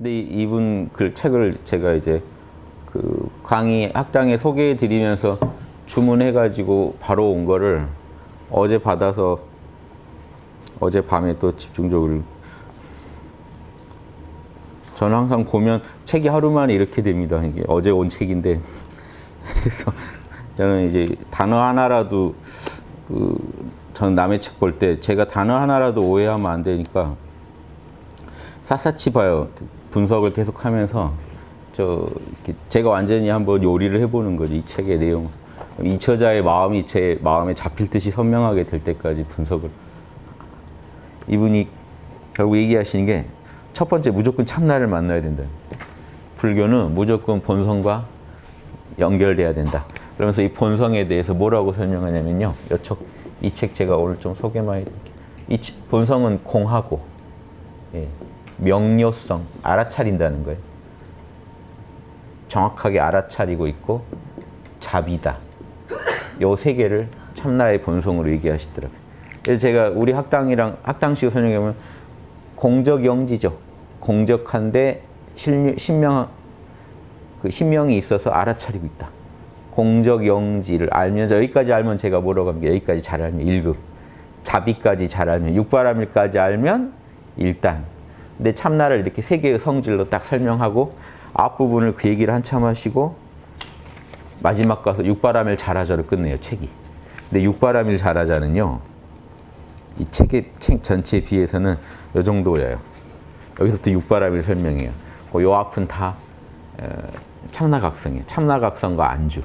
근데 이분 글 책을 제가 이제 그 강의 학당에 소개해 드리면서 주문해 가지고 바로 온 거를 어제 받아서 어제 밤에 또 집중적으로, 저는 항상 보면 책이 하루 만에 이렇게 됩니다. 이게 어제 온 책인데 그래서 저는 이제 단어 하나라도 저는 남의 책 볼 때 제가 단어 하나라도 오해하면 안 되니까 샅샅이 봐요. 분석을 계속하면서 제가 완전히 한번 요리를 해보는 거죠. 이 책의 내용, 이 저자의 마음이 제 마음에 잡힐 듯이 선명하게 될 때까지 분석을. 이분이 결국 얘기하시는 게 첫 번째, 무조건 참나를 만나야 된다. 불교는 무조건 본성과 연결돼야 된다. 그러면서 이 본성에 대해서 뭐라고 설명하냐면요. 이 책 제가 오늘 좀 소개만 해드릴게요. 이 본성은 공하고, 명료성, 알아차린다는 거예요. 정확하게 알아차리고 있고 자비다. 요 세 개를 참나의 본성으로 얘기하시더라고요. 그래서 제가 우리 학당식으로 설명하면 공적영지죠. 공적한데 신명이 있어서 알아차리고 있다. 공적영지를 알면서, 여기까지 알면 제가 뭐라고 합니까? 여기까지 잘 알면 1급, 자비까지 잘 알면, 육바라밀까지 알면 1단. 근데 참나를 이렇게 세 개의 성질로 딱 설명하고 앞부분을 그 얘기를 한참 하시고 마지막 가서 육바라밀 잘하자로 끝내요, 책이. 근데 육바라밀 잘하자는요, 이 책 전체에 비해서는 요 정도예요. 여기서부터 육바라밀 설명해요. 요 앞은 다 참나각성이에요. 참나각성과 안주.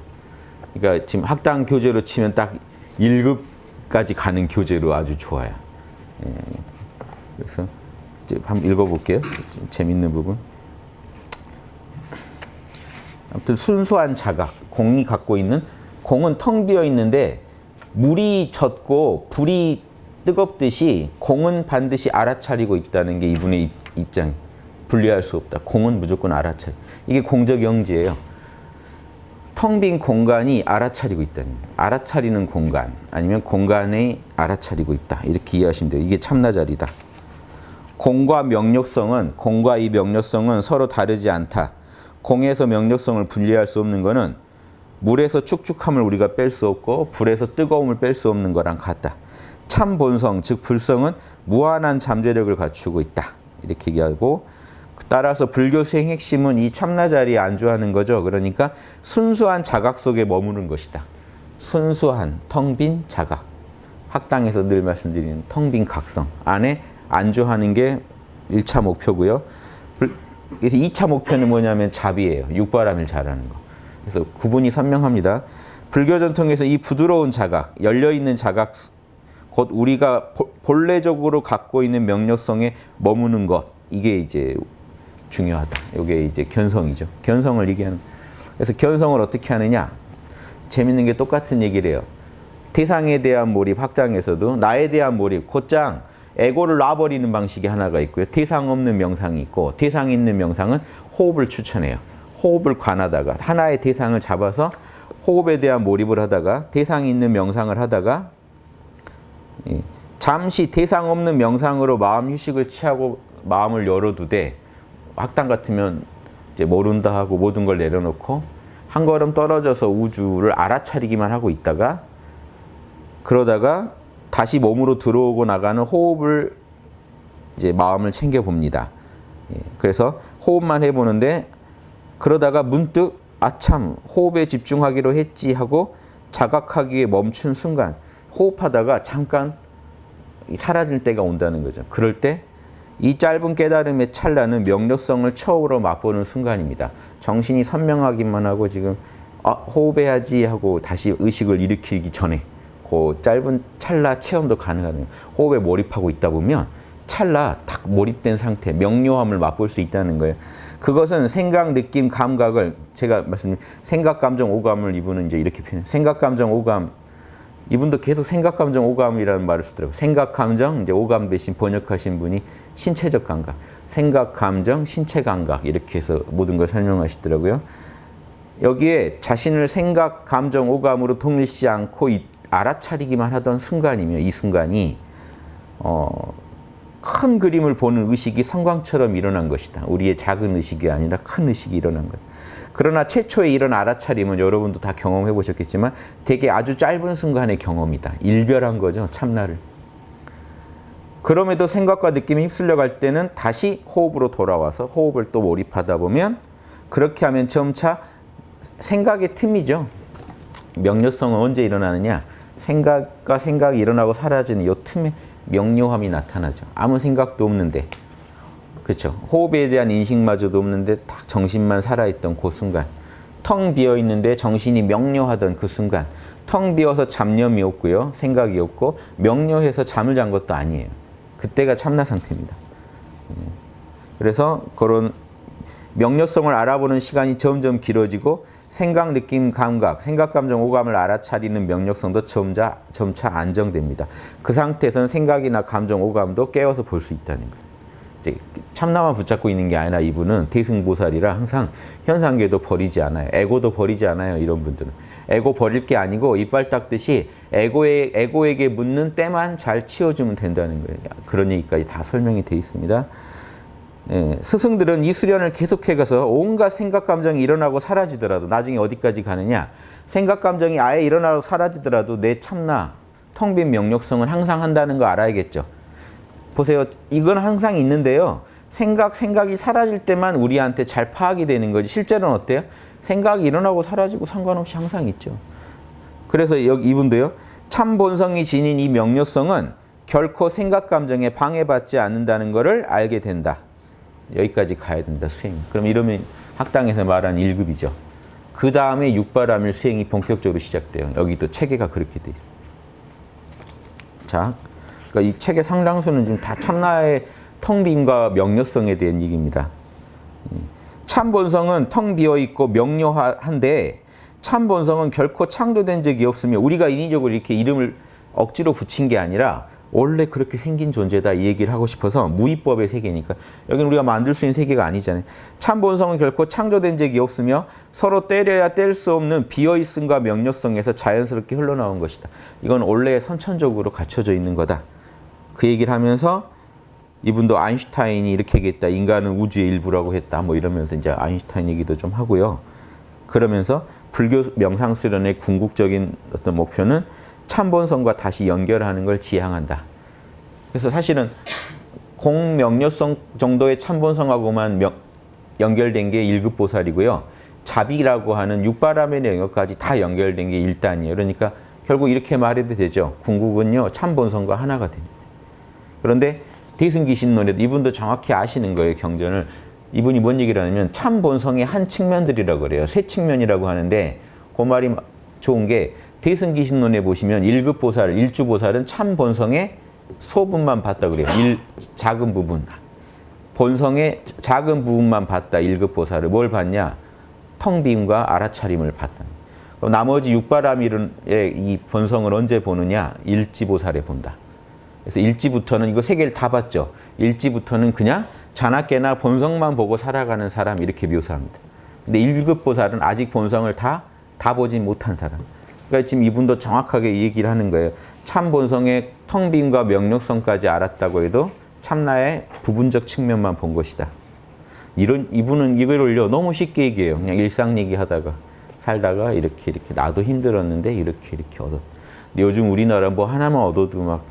그러니까 지금 학당 교재로 치면 딱 1급까지 가는 교재로 아주 좋아요. 그래서 이제 한번 읽어볼게요. 재밌는 부분. 아무튼 순수한 자각, 공이 갖고 있는, 공은 텅 비어 있는데 물이 젖고 불이 뜨겁듯이 공은 반드시 알아차리고 있다는 게 이분의 입장. 분리할 수 없다. 공은 무조건 알아차리. 이게 공적 영지예요. 텅 빈 공간이 알아차리고 있다는 거예요. 알아차리는 공간, 아니면 공간에 알아차리고 있다. 이렇게 이해하시면 돼요. 이게 참나자리다. 공과 이 명료성은 서로 다르지 않다. 공에서 명료성을 분리할 수 없는 것은 물에서 축축함을 우리가 뺄 수 없고 불에서 뜨거움을 뺄 수 없는 거랑 같다. 참 본성, 즉 불성은 무한한 잠재력을 갖추고 있다. 이렇게 얘기하고, 따라서 불교 수행 핵심은 이 참나 자리에 안주하는 거죠. 그러니까 순수한 자각 속에 머무는 것이다. 순수한 텅 빈 자각. 학당에서 늘 말씀드리는 텅 빈 각성 안에 안주하는 게 1차 목표고요. 그래서 2차 목표는 뭐냐면 자비예요. 육바라밀 잘하는 거. 그래서 구분이 선명합니다. 불교 전통에서 이 부드러운 자각, 열려있는 자각, 곧 우리가 본래적으로 갖고 있는 명료성에 머무는 것, 이게 이제 중요하다. 이게 이제 견성이죠. 견성을 얘기하는. 그래서 견성을 어떻게 하느냐? 재밌는 게 똑같은 얘기를 해요. 대상에 대한 몰입, 학당에서도 나에 대한 몰입, 곧장 에고를 놔버리는 방식이 하나가 있고요. 대상 없는 명상이 있고, 대상 있는 명상은 호흡을 추천해요. 호흡을 관하다가 하나의 대상을 잡아서 호흡에 대한 몰입을 하다가 대상이 있는 명상을 하다가 잠시 대상 없는 명상으로 마음 휴식을 취하고 마음을 열어두되, 학당 같으면 이제 모른다 하고 모든 걸 내려놓고 한 걸음 떨어져서 우주를 알아차리기만 하고 있다가, 그러다가 다시 몸으로 들어오고 나가는 호흡을 이제 마음을 챙겨봅니다. 그래서 호흡만 해보는데, 그러다가 문득 아참 호흡에 집중하기로 했지 하고 자각하기에 멈춘 순간, 호흡하다가 잠깐 사라질 때가 온다는 거죠. 그럴 때 이 짧은 깨달음의 찰나는 명료성을 처음으로 맛보는 순간입니다. 정신이 선명하기만 하고 지금 호흡해야지 하고 다시 의식을 일으키기 전에 그 짧은 찰나 체험도 가능하네요. 호흡에 몰입하고 있다 보면 찰나 딱 몰입된 상태, 명료함을 맛볼 수 있다는 거예요. 그것은 생각, 느낌, 감각을, 제가 말씀드린 생각, 감정, 오감을 이분은 이제 이렇게 표현해요. 생각, 감정, 오감. 이분도 계속 생각, 감정, 오감이라는 말을 쓰더라고요. 생각, 감정, 이제 오감 대신 번역하신 분이 신체적 감각. 생각, 감정, 신체 감각. 이렇게 해서 모든 걸 설명하시더라고요. 여기에 자신을 생각, 감정, 오감으로 동일시 않고 알아차리기만 하던 순간이며, 이 순간이 큰 그림을 보는 의식이 성광처럼 일어난 것이다. 우리의 작은 의식이 아니라 큰 의식이 일어난 것. 그러나 최초의 이런 알아차림은 여러분도 다 경험해 보셨겠지만 되게 아주 짧은 순간의 경험이다. 일별한 거죠. 참나를. 그럼에도 생각과 느낌에 휩쓸려 갈 때는 다시 호흡으로 돌아와서 호흡을 또 몰입하다 보면 그렇게 하면 점차 생각의 틈이죠. 명료성은 언제 일어나느냐? 생각과 생각이 일어나고 사라지는 이 틈에 명료함이 나타나죠. 아무 생각도 없는데, 그렇죠. 호흡에 대한 인식마저도 없는데 딱 정신만 살아있던 그 순간, 텅 비어 있는데 정신이 명료하던 그 순간, 텅 비어서 잡념이 없고요, 생각이 없고 명료해서 잠을 잔 것도 아니에요. 그때가 참나 상태입니다. 그래서 그런 명료성을 알아보는 시간이 점점 길어지고 생각, 느낌, 감각, 생각, 감정, 오감을 알아차리는 명료성도 점차 안정됩니다. 그 상태에서는 생각이나 감정, 오감도 깨워서 볼 수 있다는 거예요. 이제 참나만 붙잡고 있는 게 아니라 이분은 대승보살이라 항상 현상계도 버리지 않아요. 에고도 버리지 않아요. 이런 분들은. 에고 버릴 게 아니고 이빨 닦듯이 에고에게 묻는 때만 잘 치워주면 된다는 거예요. 그런 얘기까지 다 설명이 되어 있습니다. 예, 스승들은 이 수련을 계속해가서 온갖 생각, 감정이 일어나고 사라지더라도 나중에 어디까지 가느냐? 생각, 감정이 아예 일어나고 사라지더라도 내 참나, 텅 빈 명료성은 항상 한다는 거 알아야겠죠. 보세요. 이건 항상 있는데요. 생각이 사라질 때만 우리한테 잘 파악이 되는 거지. 실제로는 어때요? 생각이 일어나고 사라지고 상관없이 항상 있죠. 그래서 여기 이분도요. 참 본성이 지닌 이 명료성은 결코 생각, 감정에 방해받지 않는다는 것을 알게 된다. 여기까지 가야 된다, 수행. 그럼 이러면 학당에서 말한 1급이죠. 그 다음에 육바라밀 수행이 본격적으로 시작돼요. 여기도 체계가 그렇게 돼 있어요. 자, 그러니까 이 책의 상당수는 지금 다 참나의 텅 빔과 명료성에 대한 얘기입니다. 참 본성은 텅 비어 있고 명료한데 참 본성은 결코 창조된 적이 없으며 우리가 인위적으로 이렇게 이름을 억지로 붙인 게 아니라 원래 그렇게 생긴 존재다 이 얘기를 하고 싶어서 무위법의 세계니까 여기는 우리가 만들 수 있는 세계가 아니잖아요. 참 본성은 결코 창조된 적이 없으며 서로 때려야 뗄 수 없는 비어있음과 명료성에서 자연스럽게 흘러나온 것이다. 이건 원래 선천적으로 갖춰져 있는 거다. 그 얘기를 하면서 이분도 아인슈타인이 이렇게 얘기했다. 인간은 우주의 일부라고 했다. 뭐 이러면서 이제 아인슈타인 얘기도 좀 하고요. 그러면서 불교 명상수련의 궁극적인 어떤 목표는 참본성과 다시 연결하는 걸 지향한다. 그래서 사실은 공명료성 정도의 참본성하고만 연결된 게 1급 보살이고요. 자비라고 하는 육바람의 영역까지 다 연결된 게 1단이에요. 그러니까 결국 이렇게 말해도 되죠. 궁극은요. 참본성과 하나가 됩니다. 그런데 대승기신론에도 이분도 정확히 아시는 거예요. 경전을. 이분이 뭔 얘기를 하냐면 참본성의 한 측면들이라고 그래요. 세 측면이라고 하는데 그 말이 좋은 게 대승기신론에 보시면 1급 보살, 1주 보살은 참 본성의 소분만 봤다 그래요. 작은 부분. 본성의 작은 부분만 봤다. 1급 보살을. 뭘 봤냐? 텅 빔과 알아차림을 봤다. 나머지 육바라밀의 이 본성을 언제 보느냐? 일지보살에 본다. 그래서 일지부터는 이거 세 개를 다 봤죠. 일지부터는 그냥 자나깨나 본성만 보고 살아가는 사람 이렇게 묘사합니다. 근데 1급 보살은 아직 본성을 다 보지 못한 사람. 그러니까 지금 이분도 정확하게 얘기를 하는 거예요. 참 본성의 텅 빔과 명료성까지 알았다고 해도 참나의 부분적 측면만 본 것이다. 이분은 이걸요 너무 쉽게 얘기해요. 그냥 일상 얘기하다가 살다가 이렇게 나도 힘들었는데 이렇게 얻었. 요즘 우리나라 뭐 하나만 얻어도 막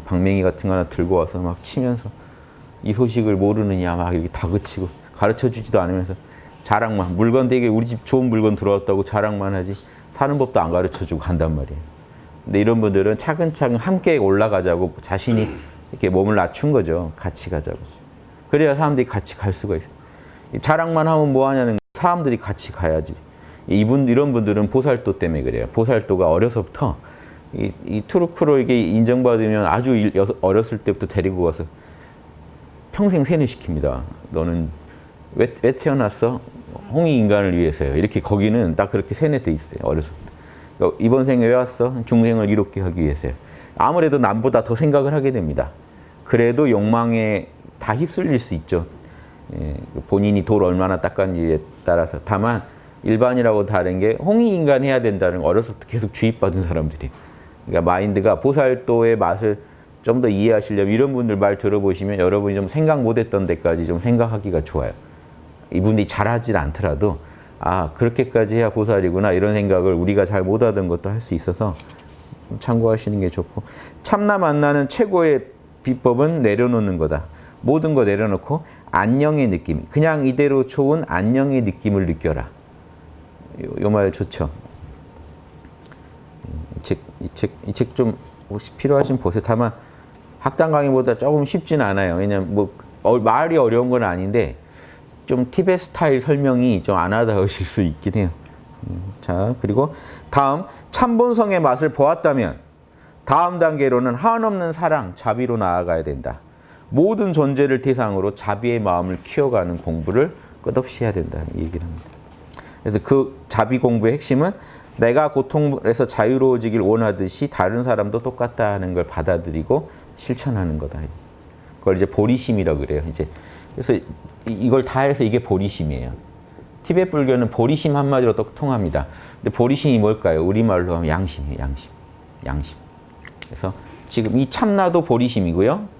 방맹이 같은 거 하나 들고 와서 막 치면서 이 소식을 모르느냐 막 이렇게 다그치고 가르쳐 주지도 않으면서 자랑만 물건 되게 우리 집 좋은 물건 들어왔다고 자랑만 하지 사는 법도 안 가르쳐 주고 간단 말이에요. 근데 이런 분들은 차근차근 함께 올라가자고 자신이 이렇게 몸을 낮춘 거죠. 같이 가자고. 그래야 사람들이 같이 갈 수가 있어요. 자랑만 하면 뭐 하냐는 사람들이 같이 가야지. 이런 분들은 보살도 때문에 그래요. 보살도가 어려서부터 이 투르크로 이게 인정받으면 아주 어렸을 때부터 데리고 가서 평생 세뇌시킵니다. 너는 왜 태어났어? 홍익인간을 위해서요. 이렇게 거기는 딱 그렇게 세뇌돼 있어요. 어려서부터. 이번 생에 왜 왔어? 중생을 이롭게 하기 위해서요. 아무래도 남보다 더 생각을 하게 됩니다. 그래도 욕망에 다 휩쓸릴 수 있죠. 예, 본인이 돌 얼마나 닦았는지에 따라서. 다만 일반이라고 다른 게 홍익인간 해야 된다는 거 어려서부터 계속 주입받은 사람들이. 그러니까 마인드가 보살도의 맛을 좀 더 이해하시려면 이런 분들 말 들어보시면 여러분이 좀 생각 못했던 데까지 좀 생각하기가 좋아요. 이분이 잘하진 않더라도 아 그렇게까지 해야 보살이구나 이런 생각을 우리가 잘 못하던 것도 할 수 있어서 참고하시는 게 좋고 참나 만나는 최고의 비법은 내려놓는 거다. 모든 거 내려놓고 안녕의 느낌, 그냥 이대로 좋은 안녕의 느낌을 느껴라. 요 말 좋죠. 이 책 좀 혹시 필요하시면 보세요. 다만 학당 강의보다 조금 쉽지는 않아요. 왜냐면 뭐 말이 어려운 건 아닌데 좀 티벳 스타일 설명이 좀 안 와닿으실 수 있긴 해요. 자, 그리고 다음 참본성의 맛을 보았다면 다음 단계로는 한없는 사랑, 자비로 나아가야 된다. 모든 존재를 대상으로 자비의 마음을 키워가는 공부를 끝없이 해야 된다. 이 얘기를 합니다. 그래서 그 자비 공부의 핵심은 내가 고통에서 자유로워지길 원하듯이 다른 사람도 똑같다 하는 걸 받아들이고 실천하는 거다. 그걸 이제 보리심이라고 그래요. 이제 그래서 이걸 다 해서 이게 보리심이에요. 티베트 불교는 보리심 한마디로 또 통합니다. 근데 보리심이 뭘까요? 우리말로 하면 양심이에요. 양심. 그래서 지금 이 참나도 보리심이고요.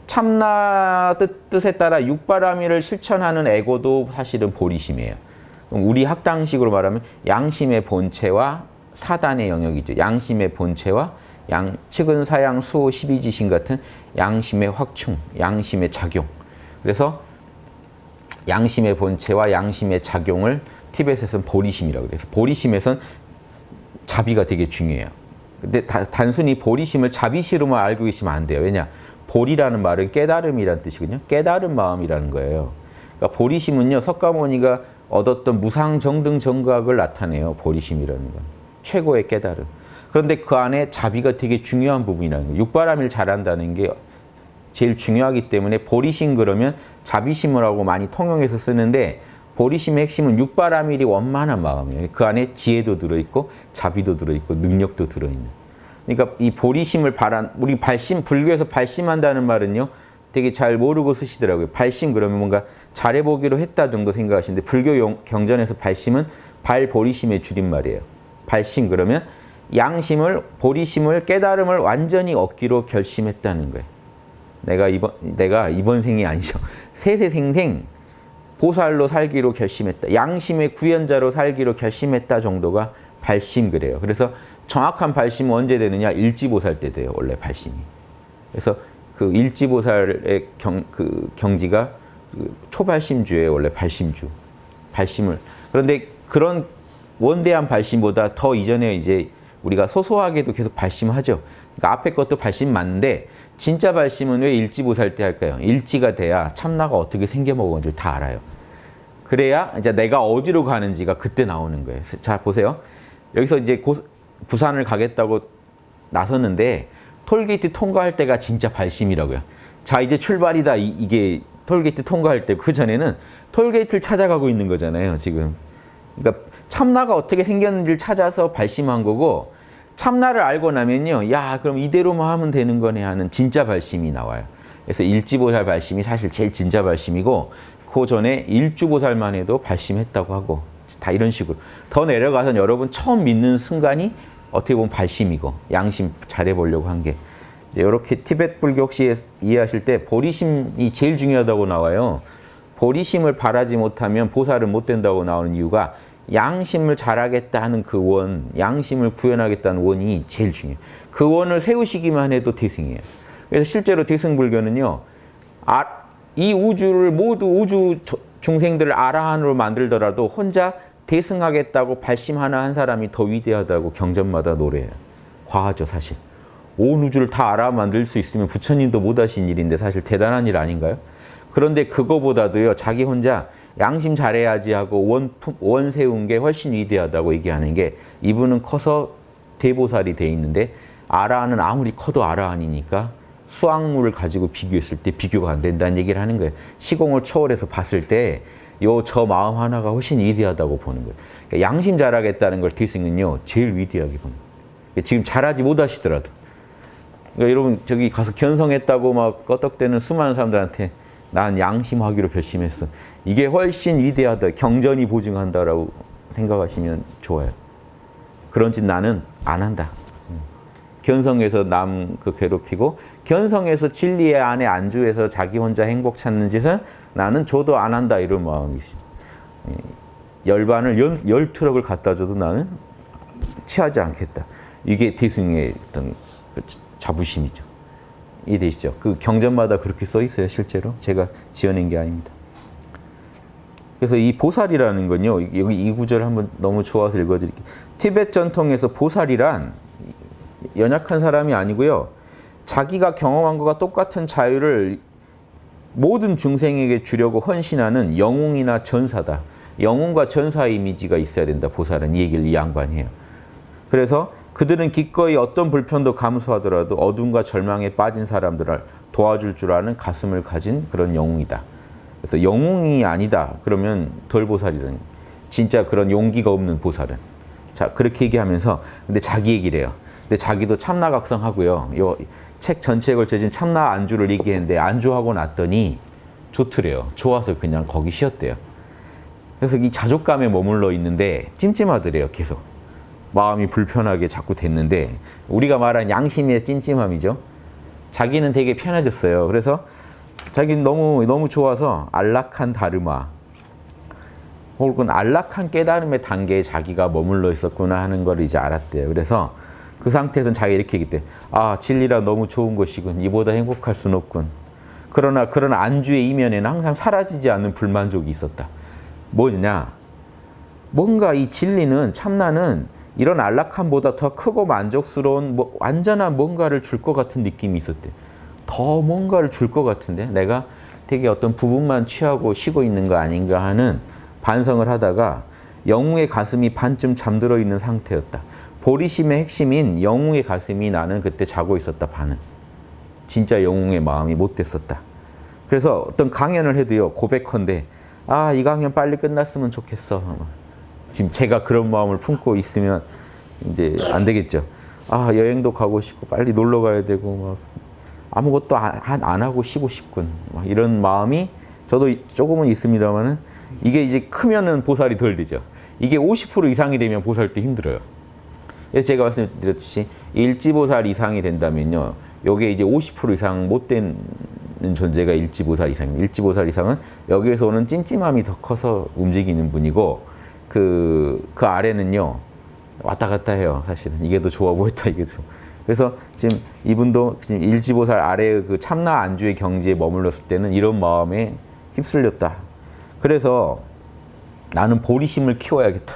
참나 뜻에 따라 육바라밀을 실천하는 에고도 사실은 보리심이에요. 우리 학당식으로 말하면 양심의 본체와 사단의 영역이죠. 양심의 본체와 측은 사양 수호 12지신 같은 양심의 확충, 양심의 작용. 그래서 양심의 본체와 양심의 작용을 티벳에서는 보리심이라고 그래요. 보리심에선 자비가 되게 중요해요. 근데 단순히 보리심을 자비심으로만 알고 계시면 안 돼요. 왜냐? 보리라는 말은 깨달음이라는 뜻이거든요. 깨달은 마음이라는 거예요. 그러니까 보리심은요, 석가모니가 얻었던 무상정등 정각을 나타내요. 보리심이라는 건. 최고의 깨달음. 그런데 그 안에 자비가 되게 중요한 부분이라는 거예요. 육바람일 잘한다는 게 제일 중요하기 때문에 보리심 그러면 자비심을 하고 많이 통용해서 쓰는데 보리심의 핵심은 육바라밀이 원만한 마음이에요. 그 안에 지혜도 들어있고 자비도 들어있고 능력도 들어있는. 그러니까 이 보리심을 우리 불교에서 발심한다는 말은요. 되게 잘 모르고 쓰시더라고요. 발심 그러면 뭔가 잘해보기로 했다 정도 생각하시는데 불교 경전에서 발심은 발보리심의 줄임말이에요. 발심 그러면 보리심을 깨달음을 완전히 얻기로 결심했다는 거예요. 내가 이번 생이 아니죠. 세세생생 보살로 살기로 결심했다. 양심의 구현자로 살기로 결심했다 정도가 발심 그래요. 그래서 정확한 발심은 언제 되느냐? 일지보살 때 돼요. 원래 발심이. 그래서 그 일지보살의 경지가 초발심주예요. 원래 발심주. 발심을. 그런데 그런 원대한 발심보다 더 이전에 이제 우리가 소소하게도 계속 발심하죠. 그러니까 앞에 것도 발심 맞는데 진짜 발심은 왜 일지보살 때 할까요? 일지가 돼야 참나가 어떻게 생겨먹었는지 다 알아요. 그래야 이제 내가 어디로 가는지가 그때 나오는 거예요. 자, 보세요. 여기서 이제 부산을 가겠다고 나섰는데 톨게이트 통과할 때가 진짜 발심이라고요. 자, 이제 출발이다. 이게 톨게이트 통과할 때 그 전에는 톨게이트를 찾아가고 있는 거잖아요, 지금. 그러니까 참나가 어떻게 생겼는지를 찾아서 발심한 거고 참나를 알고 나면요. 야, 그럼 이대로만 하면 되는 거네 하는 진짜 발심이 나와요. 그래서 일지보살 발심이 사실 제일 진짜 발심이고 그 전에 일주보살만 해도 발심했다고 하고 다 이런 식으로. 더 내려가서는 여러분 처음 믿는 순간이 어떻게 보면 발심이고 양심 잘해보려고 한 게 이제 이렇게 티베트 불교 혹시 이해하실 때 보리심이 제일 중요하다고 나와요. 보리심을 바라지 못하면 보살은 못 된다고 나오는 이유가 양심을 잘하겠다 하는 그 원, 양심을 구현하겠다는 원이 제일 중요해요. 그 원을 세우시기만 해도 대승이에요. 그래서 실제로 대승불교는요. 이 우주를 모두 우주 중생들을 아라한으로 만들더라도 혼자 대승하겠다고 발심 하나 한 사람이 더 위대하다고 경전마다 노래해요. 과하죠, 사실. 온 우주를 다 아라한 만들 수 있으면 부처님도 못하신 일인데 사실 대단한 일 아닌가요? 그런데 그거보다도요, 자기 혼자 양심 잘해야지 하고 원 세운 게 훨씬 위대하다고 얘기하는 게 이분은 커서 대보살이 돼 있는데 아라한은 아무리 커도 아라한이니까 수학물을 가지고 비교했을 때 비교가 안 된다는 얘기를 하는 거예요. 시공을 초월해서 봤을 때 저 마음 하나가 훨씬 위대하다고 보는 거예요. 그러니까 양심 잘하겠다는 걸 대승은요, 제일 위대하게 보는 거예요. 지금 잘하지 못하시더라도. 그러니까 여러분, 저기 가서 견성했다고 막 껐덕대는 수많은 사람들한테 난 양심하기로 결심했어. 이게 훨씬 위대하다. 경전이 보증한다라고 생각하시면 좋아요. 그런 짓 나는 안 한다. 견성해서 남 그 괴롭히고 견성해서 진리의 안에 안주해서 자기 혼자 행복 찾는 짓은 나는 줘도 안 한다 이런 마음이시. 열반을 열 트럭을 갖다 줘도 나는 취하지 않겠다. 이게 대승의 어떤 그 자부심이죠. 이해되시죠? 그 경전마다 그렇게 써 있어요, 실제로. 제가 지어낸 게 아닙니다. 그래서 이 보살이라는 건요, 여기 이 구절 한번 너무 좋아서 읽어드릴게요. 티베트 전통에서 보살이란 연약한 사람이 아니고요, 자기가 경험한 것과 똑같은 자유를 모든 중생에게 주려고 헌신하는 영웅이나 전사다. 영웅과 전사의 이미지가 있어야 된다. 보살은 이 얘기를 이 양반이 해요. 그래서 그들은 기꺼이 어떤 불편도 감수하더라도 어둠과 절망에 빠진 사람들을 도와줄 줄 아는 가슴을 가진 그런 영웅이다. 그래서 영웅이 아니다. 그러면 덜 보살이라는, 진짜 그런 용기가 없는 보살은. 자, 그렇게 얘기하면서 근데 자기 얘기를 해요. 근데 자기도 참나각성하고요. 요 책 전체에 걸쳐 지금 참나 안주를 얘기했는데 안주하고 났더니 좋더래요. 좋아서 그냥 거기 쉬었대요. 그래서 이 자족감에 머물러 있는데 찜찜하더래요. 계속. 마음이 불편하게 자꾸 됐는데 우리가 말한 양심의 찜찜함이죠. 자기는 되게 편해졌어요. 그래서 자기는 너무 좋아서 안락한 다르마 혹은 안락한 깨달음의 단계에 자기가 머물러 있었구나 하는 걸 이제 알았대요. 그래서 그 상태에서는 자기가 이렇게 얘기했대. 아, 진리라 너무 좋은 것이군. 이보다 행복할 수는 없군. 그러나 그런 안주의 이면에는 항상 사라지지 않는 불만족이 있었다. 뭐냐? 뭔가 이 진리는, 참나는 이런 안락함보다 더 크고 만족스러운 완전한 뭔가를 줄 것 같은 느낌이 있었대. 더 뭔가를 줄 것 같은데 내가 되게 어떤 부분만 취하고 쉬고 있는 거 아닌가 하는 반성을 하다가 영웅의 가슴이 반쯤 잠들어 있는 상태였다. 보리심의 핵심인 영웅의 가슴이 나는 그때 자고 있었다. 반은. 진짜 영웅의 마음이 못 됐었다. 그래서 어떤 강연을 해도요, 고백컨대 아, 이 강연 빨리 끝났으면 좋겠어. 지금 제가 그런 마음을 품고 있으면 이제 안 되겠죠. 아, 여행도 가고 싶고 빨리 놀러 가야 되고 막 아무것도 안 하고 쉬고 싶군. 막 이런 마음이 저도 조금은 있습니다만은 이게 이제 크면은 보살이 덜 되죠. 이게 50% 이상이 되면 보살 때 힘들어요. 그래서 제가 말씀드렸듯이 일지보살 이상이 된다면요, 요게 이제 50% 이상 못 되는 존재가 일지보살 이상입니다. 일지보살 이상은 여기에서 오는 찜찜함이 더 커서 움직이는 분이고 그 아래는요 왔다 갔다 해요. 사실은 이게 더 좋아 보였다 이게 더. 그래서 지금 이분도 지금 일지보살 아래의 그 참나 안주의 경지에 머물렀을 때는 이런 마음에 휩쓸렸다. 그래서 나는 보리심을 키워야겠다.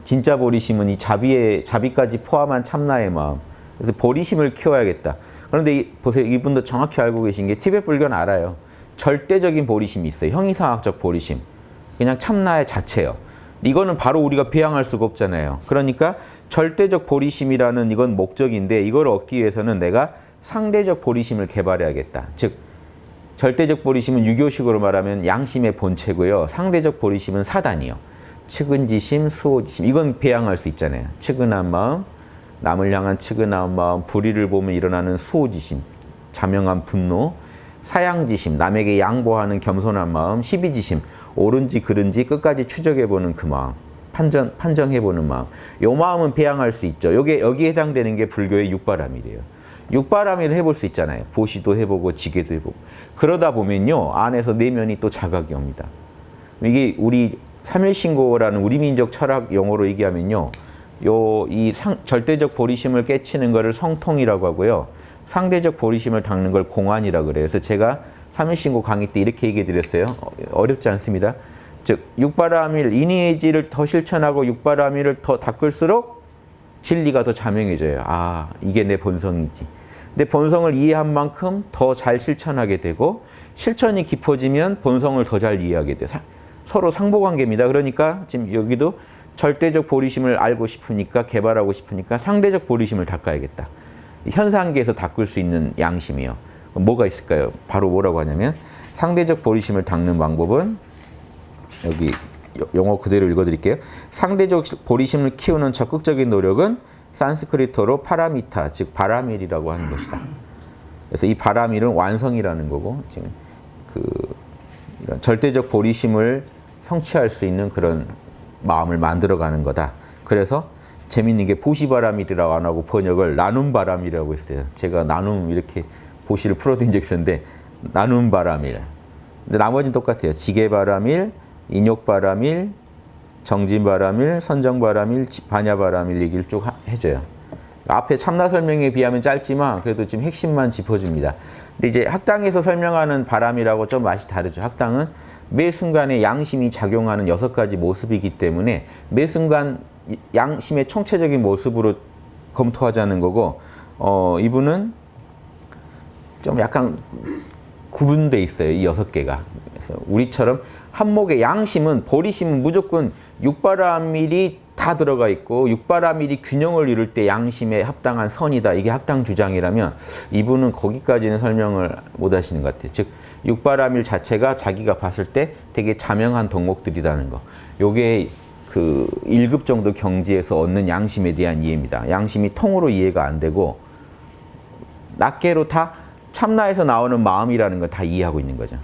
진짜 보리심은 이 자비까지 포함한 참나의 마음. 그래서 보리심을 키워야겠다. 그런데 보세요. 이분도 정확히 알고 계신 게 티베트 불교는 알아요. 절대적인 보리심이 있어요. 형이상학적 보리심. 그냥 참나의 자체예요. 이거는 바로 우리가 비양할 수가 없잖아요. 그러니까 절대적 보리심이라는 이건 목적인데 이걸 얻기 위해서는 내가 상대적 보리심을 개발해야겠다. 즉 절대적 보리심은 유교식으로 말하면 양심의 본체고요. 상대적 보리심은 사단이요. 측은지심, 수호지심. 이건 배양할 수 있잖아요. 측은한 마음, 남을 향한 측은한 마음, 불의를 보면 일어나는 수호지심, 자명한 분노, 사양지심, 남에게 양보하는 겸손한 마음, 시비지심, 옳은지 그른지 끝까지 추적해보는 그 마음, 판정해보는 마음. 요 마음은 배양할 수 있죠. 여기에 해당되는 게 불교의 육바람이래요. 육바람이를 해볼 수 있잖아요. 보시도 해보고 지게도 해보고. 그러다 보면요, 안에서 내면이 또 자각이 옵니다. 이게 우리 삼일신고라는 우리 민족 철학 용어로 얘기하면요, 절대적 보리심을 깨치는 것을 성통이라고 하고요, 상대적 보리심을 닦는 걸 공안이라고 그래요. 그래서 제가 삼일신고 강의 때 이렇게 얘기해 드렸어요. 어렵지 않습니다. 즉 육바라밀, 인의의지를 더 실천하고 육바라밀을 더 닦을수록 진리가 더 자명해져요. 아, 이게 내 본성이지. 근데 본성을 이해한 만큼 더 잘 실천하게 되고, 실천이 깊어지면 본성을 더 잘 이해하게 돼요. 서로 상보관계입니다. 그러니까 지금 여기도 절대적 보리심을 알고 싶으니까, 개발하고 싶으니까 상대적 보리심을 닦아야겠다. 현상계에서 닦을 수 있는 양심이요. 뭐가 있을까요? 바로 뭐라고 하냐면, 상대적 보리심을 닦는 방법은 여기 영어 그대로 읽어드릴게요. 상대적 보리심을 키우는 적극적인 노력은 산스크리트어로 파라미타, 즉 바라밀이라고 하는 것이다. 그래서 이 바라밀은 완성이라는 거고, 지금 이런 절대적 보리심을 성취할 수 있는 그런 마음을 만들어가는 거다. 그래서 재밌는 게 보시바람일이라고 안 하고 번역을 나눔바람이라고 했어요. 제가 나눔 이렇게 보시를 풀어둔 적 있었는데 나눔바람일. 근데 나머지는 똑같아요. 지게바람일, 인욕바람일, 정진바람일, 선정바람일, 반야바람일 얘기를 쭉 해줘요. 앞에 참나 설명에 비하면 짧지만 그래도 지금 핵심만 짚어줍니다. 근데 이제 학당에서 설명하는 바람이라고 좀 맛이 다르죠. 학당은 매 순간에 양심이 작용하는 6가지 모습이기 때문에 매 순간 양심의 총체적인 모습으로 검토하자는 거고, 이분은 좀 약간 구분돼 있어요. 이 6개가. 그래서 우리처럼 한목의 양심은, 보리심은 무조건 육바라밀이 다 들어가 있고 육바라밀이 균형을 이룰 때 양심에 합당한 선이다. 이게 학당 주장이라면 이분은 거기까지는 설명을 못 하시는 것 같아요. 즉 육바라밀 자체가 자기가 봤을 때 되게 자명한 덕목들이라는 거. 요게 그 1급 정도 경지에서 얻는 양심에 대한 이해입니다. 양심이 통으로 이해가 안 되고 낱개로 다 참나에서 나오는 마음이라는 걸 다 이해하고 있는 거죠.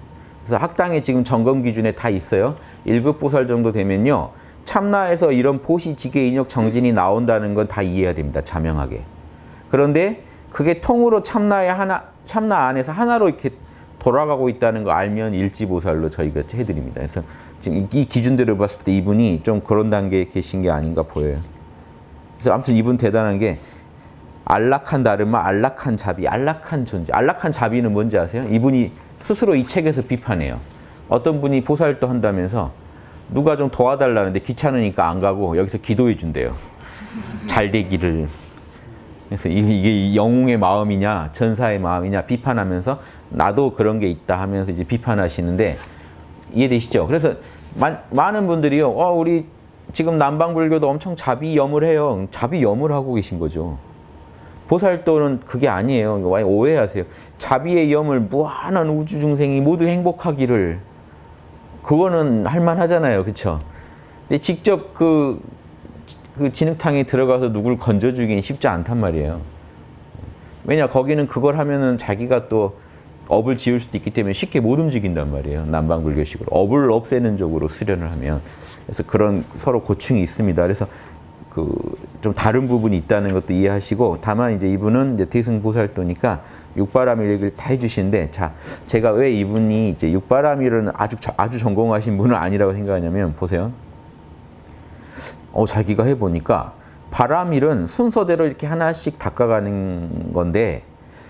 그래서 학당에 지금 점검 기준에 다 있어요. 1급 보살 정도 되면요. 참나에서 이런 보시, 지계, 인욕, 정진이 나온다는 건 다 이해해야 됩니다. 자명하게. 그런데 그게 통으로 참나의 참나 안에서 하나로 이렇게 돌아가고 있다는 거 알면 일지보살로 저희가 해드립니다. 그래서 지금 이 기준대로 봤을 때 이분이 좀 그런 단계에 계신 게 아닌가 보여요. 그래서 아무튼 이분 대단한 게 안락한 다르마, 안락한 자비, 안락한 존재. 안락한 자비는 뭔지 아세요? 이분이 스스로 이 책에서 비판해요. 어떤 분이 보살도 한다면서 누가 좀 도와달라는데 귀찮으니까 안 가고 여기서 기도해 준대요. 잘 되기를. 그래서 이게 영웅의 마음이냐 전사의 마음이냐 비판하면서 나도 그런 게 있다 하면서 이제 비판하시는데 이해되시죠? 그래서 많은 분들이요. 우리 지금 남방불교도 엄청 자비염을 해요. 자비염을 하고 계신 거죠. 보살도는 그게 아니에요. 이거 오해하세요. 자비의 염을 무한한 우주 중생이 모두 행복하기를, 그거는 할만하잖아요. 그렇죠? 근데 직접 그 진흙탕에 들어가서 누굴 건져주기는 쉽지 않단 말이에요. 왜냐, 거기는 그걸 하면은 자기가 또 업을 지을 수도 있기 때문에 쉽게 못 움직인단 말이에요. 남방불교식으로. 업을 없애는 쪽으로 수련을 하면. 그래서 그런 서로 고충이 있습니다. 그래서 좀 다른 부분이 있다는 것도 이해하시고, 다만 이제 이분은 이제 대승보살도니까 육바라밀 얘기를 다 해주시는데, 자, 제가 왜 이분이 이제 육바라밀은 아주 전공하신 분은 아니라고 생각하냐면, 보세요. 자기가 해보니까 바라밀은 순서대로 이렇게 하나씩 닦아가는 건데,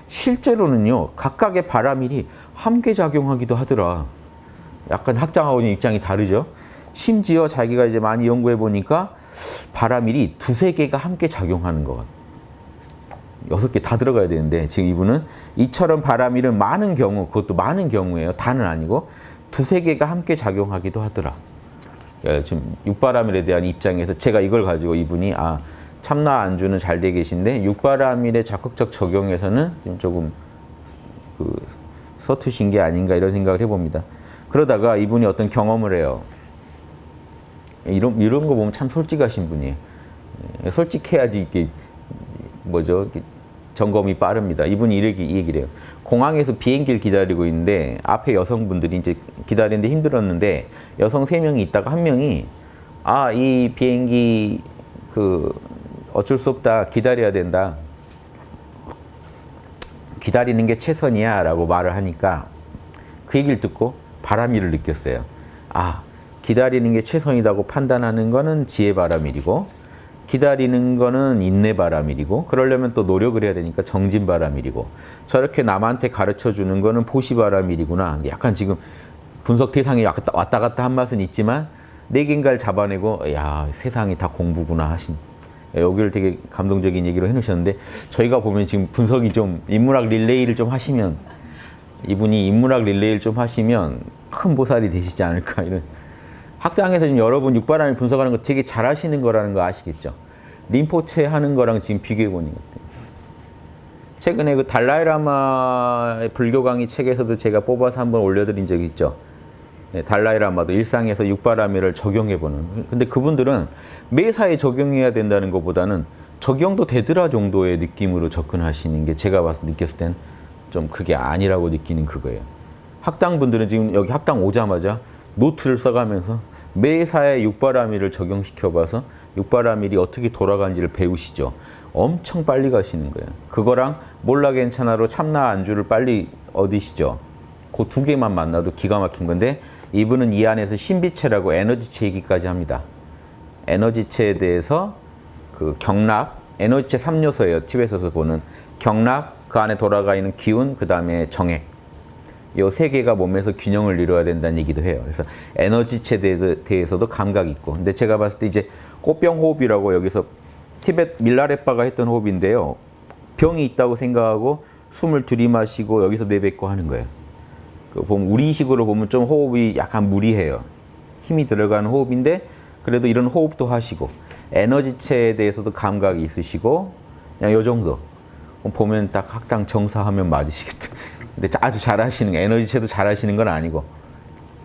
실제로는요, 각각의 바라밀이 함께 작용하기도 하더라. 약간 학장하고는 입장이 다르죠. 심지어 자기가 이제 많이 연구해 보니까 바라밀이 2-3개가 함께 작용하는 것 같아요. 6개 다 들어가야 되는데 지금 이분은 이처럼 바라밀은 많은 경우, 그것도 많은 경우예요. 다는 아니고 2-3개가 함께 작용하기도 하더라. 지금 육바라밀에 대한 입장에서 제가 이걸 가지고 이분이 참나 안주는 잘 돼 계신데 육바라밀의 적극적 적용에서는 조금 서투신 게 아닌가 이런 생각을 해봅니다. 그러다가 이분이 어떤 경험을 해요. 이런 거 보면 참 솔직하신 분이에요. 솔직해야지 이게 이렇게 점검이 빠릅니다. 이분이 이 얘기를 해요. 공항에서 비행기를 기다리고 있는데 앞에 여성분들이 이제 기다리는데 힘들었는데 여성 3명이 있다가 한 명이 이 비행기 어쩔 수 없다. 기다려야 된다. 기다리는 게 최선이야 라고 말을 하니까 그 얘기를 듣고 바라밀을 느꼈어요. 기다리는 게 최선이라고 판단하는 거는 지혜바라밀이고, 기다리는 거는 인내바라밀이고, 그러려면 또 노력을 해야 되니까 정진바라밀이고, 저렇게 남한테 가르쳐 주는 거는 보시바라밀이구나. 약간 지금 분석 대상이 왔다 갔다 한 맛은 있지만 내겐가를 잡아내고 세상이 다 공부구나 하신, 여기를 되게 감동적인 얘기로 해놓으셨는데, 저희가 보면 지금 분석이 좀 인문학 릴레이를 좀 하시면, 이분이 인문학 릴레이를 좀 하시면 큰 보살이 되시지 않을까 이런. 학당에서 지금 여러분 육바라밀 분석하는 거 되게 잘하시는 거라는 거 아시겠죠? 림포체 하는 거랑 지금 비교해 보는 것 같아요. 최근에 달라이라마의 불교 강의 책에서도 제가 뽑아서 한번 올려드린 적이 있죠. 달라이라마도 일상에서 육바라밀을 적용해 보는. 근데 그분들은 매사에 적용해야 된다는 것보다는 적용도 되더라 정도의 느낌으로 접근하시는 게 제가 느꼈을 땐 좀 그게 아니라고 느끼는 그거예요. 학당 분들은 지금 여기 학당 오자마자 노트를 써가면서 매사에 육바라밀을 적용시켜봐서 육바라밀이 어떻게 돌아가는지를 배우시죠. 엄청 빨리 가시는 거예요. 그거랑 몰라 괜찮아로 참나 안주를 빨리 얻으시죠. 그 두 개만 만나도 기가 막힌 건데 이분은 이 안에서 신비체라고 에너지체 얘기까지 합니다. 에너지체에 대해서 그 경락, 에너지체 3요소예요. 티벳에서 보는 경락, 그 안에 돌아가 있는 기운, 그 다음에 정액. 이 세 개가 몸에서 균형을 이루어야 된다는 얘기도 해요. 그래서 에너지체에 대해서도 감각이 있고. 근데 제가 봤을 때 이제 꽃병 호흡이라고 여기서 티벳 밀라레빠가 했던 호흡인데요. 병이 있다고 생각하고 숨을 들이마시고 여기서 내뱉고 하는 거예요. 그 보면 우리식으로 보면 좀 호흡이 약간 무리해요. 힘이 들어가는 호흡인데 그래도 이런 호흡도 하시고 에너지체에 대해서도 감각이 있으시고 그냥 요 정도. 보면 딱 학당 정사하면 맞으시겠다. 근데 아주 잘하시는 거, 에너지체도 잘하시는 건 아니고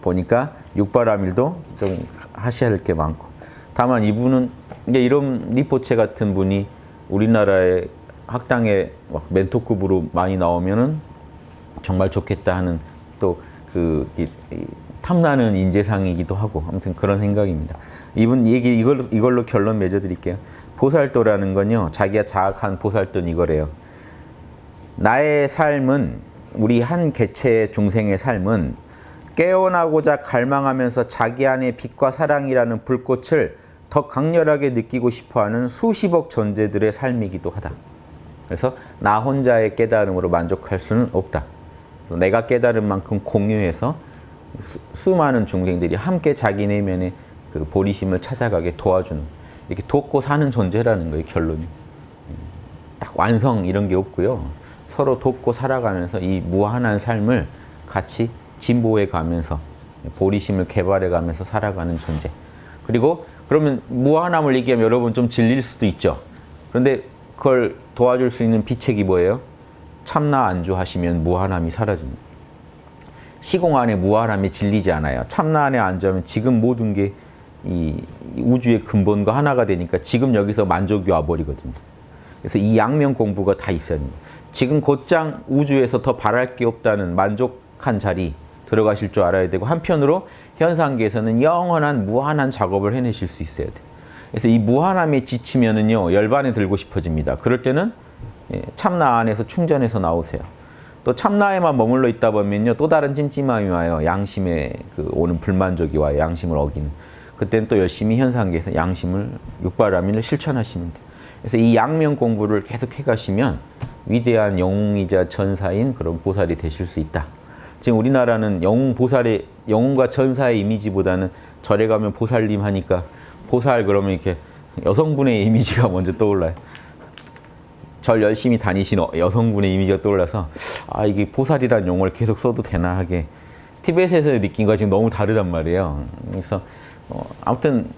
보니까 육바라밀도 좀 하셔야 할 게 많고. 다만 이분은 이제 이런 리포체 같은 분이 우리나라의 학당에 막 멘토급으로 많이 나오면은 정말 좋겠다 하는 또 그 탐나는 인재상이기도 하고 아무튼 그런 생각입니다. 이분 얘기 이걸로 결론 맺어드릴게요. 보살도라는 건요, 자기가 자학한 보살도는 이거래요. 나의 삶은, 우리 한 개체의 중생의 삶은 깨어나고자 갈망하면서 자기 안의 빛과 사랑이라는 불꽃을 더 강렬하게 느끼고 싶어하는 수십억 존재들의 삶이기도 하다. 그래서 나 혼자의 깨달음으로 만족할 수는 없다. 그래서 내가 깨달은 만큼 공유해서 수많은 중생들이 함께 자기 내면의 그 보리심을 찾아가게 도와주는, 이렇게 돕고 사는 존재라는 거예요, 결론이. 딱 완성 이런 게 없고요. 서로 돕고 살아가면서 이 무한한 삶을 같이 진보해 가면서 보리심을 개발해 가면서 살아가는 존재. 그리고 그러면 무한함을 얘기하면 여러분 좀 질릴 수도 있죠. 그런데 그걸 도와줄 수 있는 비책이 뭐예요? 참나 안주하시면 무한함이 사라집니다. 시공 안에 무한함이 질리지 않아요. 참나 안에 안주하면 지금 모든 게 이 우주의 근본과 하나가 되니까 지금 여기서 만족이 와버리거든요. 그래서 이 양면 공부가 다 있어야 됩니다. 지금 곧장 우주에서 더 바랄 게 없다는 만족한 자리 들어가실 줄 알아야 되고, 한편으로 현상계에서는 영원한 무한한 작업을 해내실 수 있어야 돼요. 그래서 이 무한함에 지치면은요, 열반에 들고 싶어집니다. 그럴 때는 참나 안에서 충전해서 나오세요. 또 참나에만 머물러 있다 보면요, 또 다른 찜찜함이 와요. 양심에 오는 불만족이 와요. 양심을 어기는. 그때는 또 열심히 현상계에서 양심을, 육바라밀을 실천하시면 돼요. 그래서 이 양면 공부를 계속 해가시면 위대한 영웅이자 전사인 그런 보살이 되실 수 있다. 지금 우리나라는 영웅과 전사의 이미지보다는 절에 가면 보살님 하니까 보살 그러면 이렇게 여성분의 이미지가 먼저 떠올라요. 절 열심히 다니신 여성분의 이미지가 떠올라서 아, 이게 보살이란 용어를 계속 써도 되나 하게 티벳에서 느낀 거 지금 너무 다르단 말이에요. 그래서 아무튼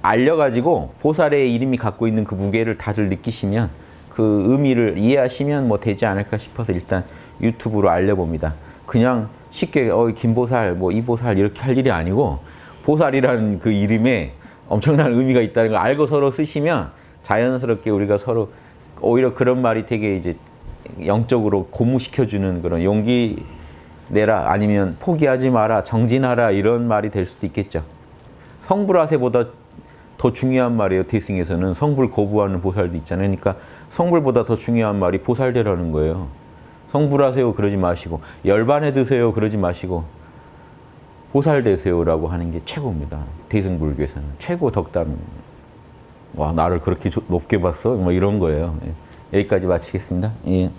알려가지고 보살의 이름이 갖고 있는 그 무게를 다들 느끼시면 그 의미를 이해하시면 뭐 되지 않을까 싶어서 일단 유튜브로 알려봅니다. 그냥 쉽게 김보살, 뭐 이보살 이렇게 할 일이 아니고 보살이라는 그 이름에 엄청난 의미가 있다는 걸 알고 서로 쓰시면 자연스럽게 우리가 서로 오히려 그런 말이 되게 이제 영적으로 고무시켜주는 그런 용기 내라, 아니면 포기하지 마라, 정진하라 이런 말이 될 수도 있겠죠. 성불하세보다 더 중요한 말이에요. 대승에서는 성불 거부하는 보살도 있잖아요. 그러니까 성불보다 더 중요한 말이 보살되라는 거예요. 성불하세요 그러지 마시고, 열반해 드세요 그러지 마시고, 보살되세요라고 하는 게 최고입니다. 대승불교에서는 최고 덕담. 와, 나를 그렇게 높게 봤어? 뭐 이런 거예요. 예. 여기까지 마치겠습니다. 예.